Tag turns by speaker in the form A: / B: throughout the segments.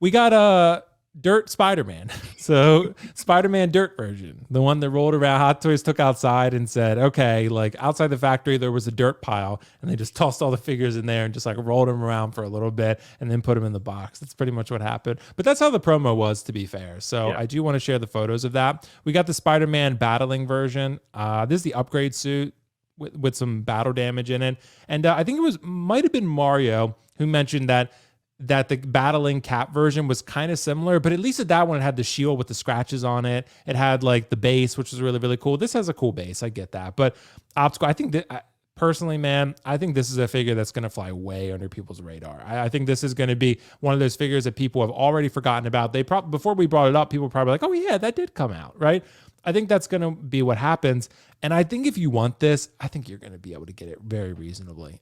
A: We got a Dirt Spider-Man. So Spider-Man Dirt version, the one that rolled around, Hot Toys took outside and said, okay, like outside the factory, there was a dirt pile and they just tossed all the figures in there and just like rolled them around for a little bit and then put them in the box. That's pretty much what happened. But that's how the promo was, to be fair. So I do want to share the photos of that. We got the Spider-Man battling version. This is the upgrade suit with some battle damage in it. And I think might have been Mario who mentioned that the battling Cap version was kind of similar, but at least at that one, it had the shield with the scratches on it. It had like the base, which was really, really cool. This has a cool base. I get that. But Optical, I think that personally, man, I think this is a figure that's going to fly way under people's radar. I think this is going to be one of those figures that people have already forgotten about. They probably, before we brought it up, people were probably like, oh yeah, that did come out, right? I think that's going to be what happens. And I think if you want this, I think you're going to be able to get it very reasonably.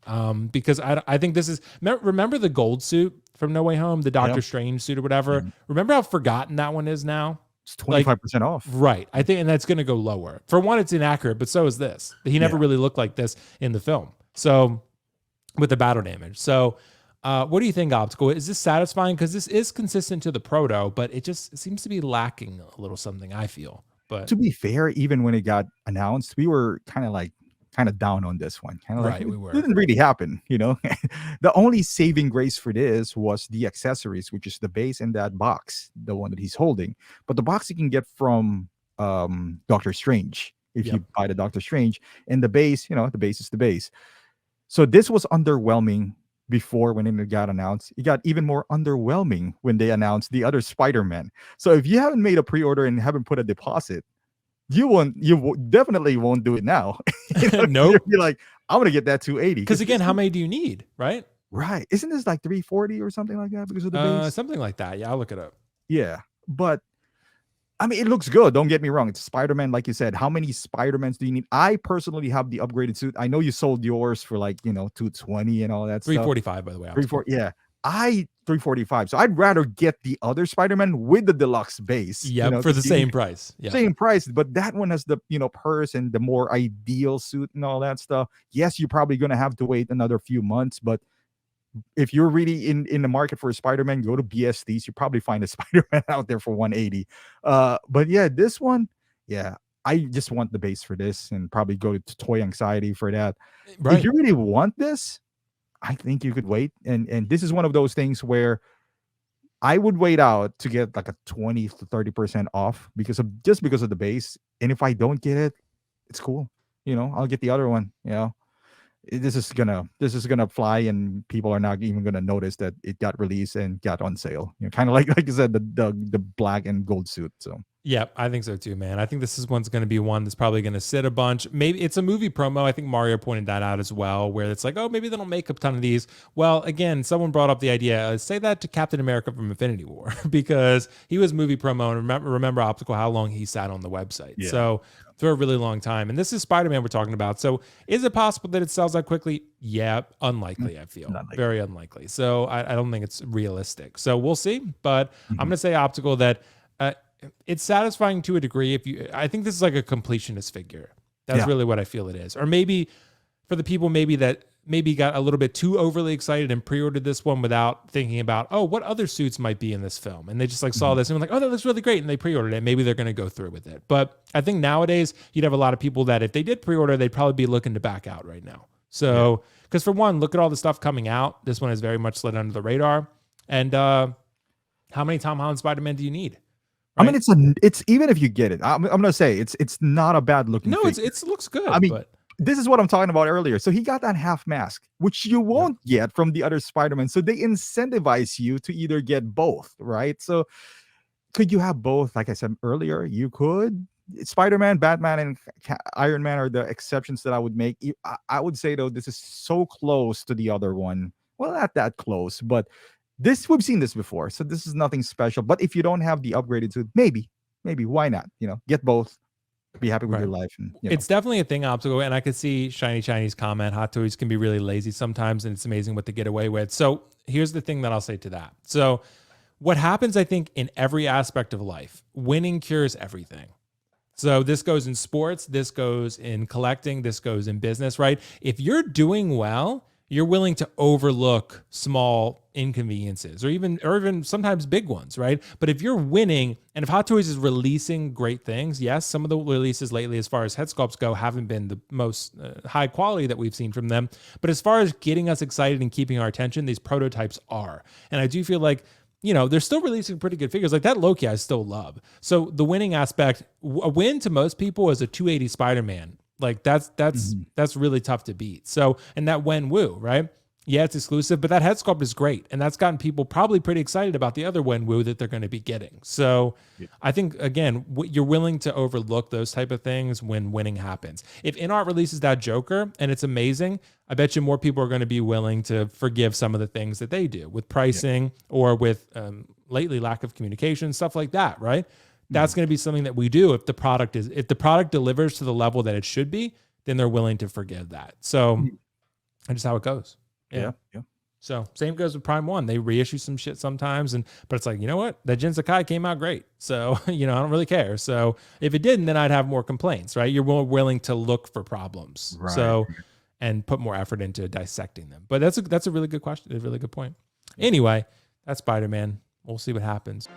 A: Because I think this is, remember the gold suit from No Way Home, the Doctor Strange suit or whatever? Remember how forgotten that one is now?
B: It's 25% off.
A: Right. I think, and that's going to go lower. For one, it's inaccurate, but so is this. He never really looked like this in the film. So with the battle damage. So what do you think, Optical? Is this satisfying? Because this is consistent to the proto, but it seems to be lacking a little something, I feel. But
B: to be fair, even when it got announced, we were kind of down on this one. Kind of like,
A: we were.
B: It didn't really happen, you know. The only saving grace for this was the accessories, which is the base and that box, the one that he's holding. But the box you can get from Doctor Strange if you buy the Doctor Strange, and the base, the base is the base. So this was underwhelming before when it got announced. It got even more underwhelming when they announced the other Spider-Man. So if you haven't made a pre-order and haven't put a deposit, you definitely won't do it now.
A: Nope.
B: You'll be like, I'm gonna get that 280.
A: Because again, how many do you need, right?
B: Right. Isn't this like 340 or something like that because of the base?
A: Something like that. Yeah, I'll look it up.
B: Yeah, but I mean, it looks good. Don't get me wrong. It's Spider-Man, like you said. How many Spider-Mans do you need? I personally have the upgraded suit. I know you sold yours for like, 220 and all that
A: 345,
B: stuff.
A: by the way.
B: 340, yeah. I 345. So I'd rather get the other Spider-Man with the deluxe base.
A: Yeah, for the same price. Yeah.
B: Same price, but that one has the purse and the more ideal suit and all that stuff. Yes, you're probably gonna have to wait another few months, but if you're really in the market for a Spider-Man, go to BSTs. You probably find a Spider-Man out there for 180. But yeah, this one, I just want the base for this and probably go to Toy Anxiety for that. Right. If you really want this, I think you could wait. And this is one of those things where I would wait out to get like a 20 to 30% off because of the base. And if I don't get it, it's cool. I'll get the other one, This is gonna fly, and people are not even gonna notice that it got released and got on sale. Kind of like you said, the black and gold suit. So
A: yeah, I think so too, man. I think this one's going to be one that's probably going to sit a bunch. Maybe it's a movie promo. I think Mario pointed that out as well, where it's like, oh, maybe they don't make a ton of these. Well, again, someone brought up the idea. Say that to Captain America from Infinity War because he was movie promo, and remember Optical how long he sat on the website. Yeah. So for a really long time. And this is Spider-Man we're talking about. So is it possible that it sells out quickly? Yeah, unlikely, I feel. Very unlikely. So I don't think it's realistic. So we'll see. But I'm going to say, Optical, that it's satisfying to a degree. I think this is like a completionist figure. That's really what I feel it is. Or maybe for the people that got a little bit too overly excited and pre-ordered this one without thinking about, oh, what other suits might be in this film? And they just saw this and were like, oh, that looks really great. And they pre-ordered it. Maybe they're going to go through with it. But I think nowadays you'd have a lot of people that if they did pre-order, they'd probably be looking to back out right now. So, because for one, look at all the stuff coming out. This one has very much slid under the radar. And how many Tom Holland Spider-Man do you need?
B: Right? I mean, it's even if you get it, I'm gonna say it's not a bad looking.
A: No,
B: figure.
A: it looks good.
B: I mean, this is what I'm talking about earlier. So he got that half mask, which you won't get from the other Spider-Man. So they incentivize you to either get both, right? So could you have both? Like I said earlier, you could. Spider-Man, Batman, and Iron Man are the exceptions that I would make. I would say though, this is so close to the other one. Well, not that close, but. We've seen this before, so this is nothing special. But if you don't have the upgraded suit, maybe why not? Get both, be happy with your life. And
A: it's definitely a thing, Optical. And I could see Shiny Chinese comment. Hot Toys can be really lazy sometimes, and it's amazing what they get away with. So here's the thing that I'll say to that. So what happens, I think, in every aspect of life, winning cures everything. So this goes in sports, this goes in collecting, this goes in business, right? If you're doing well, you're willing to overlook small inconveniences or even sometimes big ones, right? But if you're winning, and if Hot Toys is releasing great things, yes, some of the releases lately as far as head sculpts go haven't been the most high quality that we've seen from them, but as far as getting us excited and keeping our attention, these prototypes are. And I do feel like, you know, they're still releasing pretty good figures. Like that Loki I still love. So the winning aspect, a win to most people is a 280 Spider-Man. Like that's really tough to beat. So, and that Wenwu, right? Yeah, it's exclusive, but that head sculpt is great. And that's gotten people probably pretty excited about the other Wenwu that they're going to be getting. So I think, again, you're willing to overlook those type of things when winning happens. If InArt releases that Joker and it's amazing, I bet you more people are going to be willing to forgive some of the things that they do with pricing or with lately lack of communication, stuff like that, right? That's going to be something that we do if the product delivers to the level that it should be, then they're willing to forgive that. So that's just how it goes.
B: Yeah.
A: So same goes with Prime 1. They reissue some shit sometimes, but it's like, you know what? That Jin Sakai came out great. So, you know, I don't really care. So if it didn't, then I'd have more complaints, right? You're more willing to look for problems.
B: Right.
A: So, and put more effort into dissecting them. But that's a really good question. A really good point. Anyway, that's Spider-Man. We'll see what happens.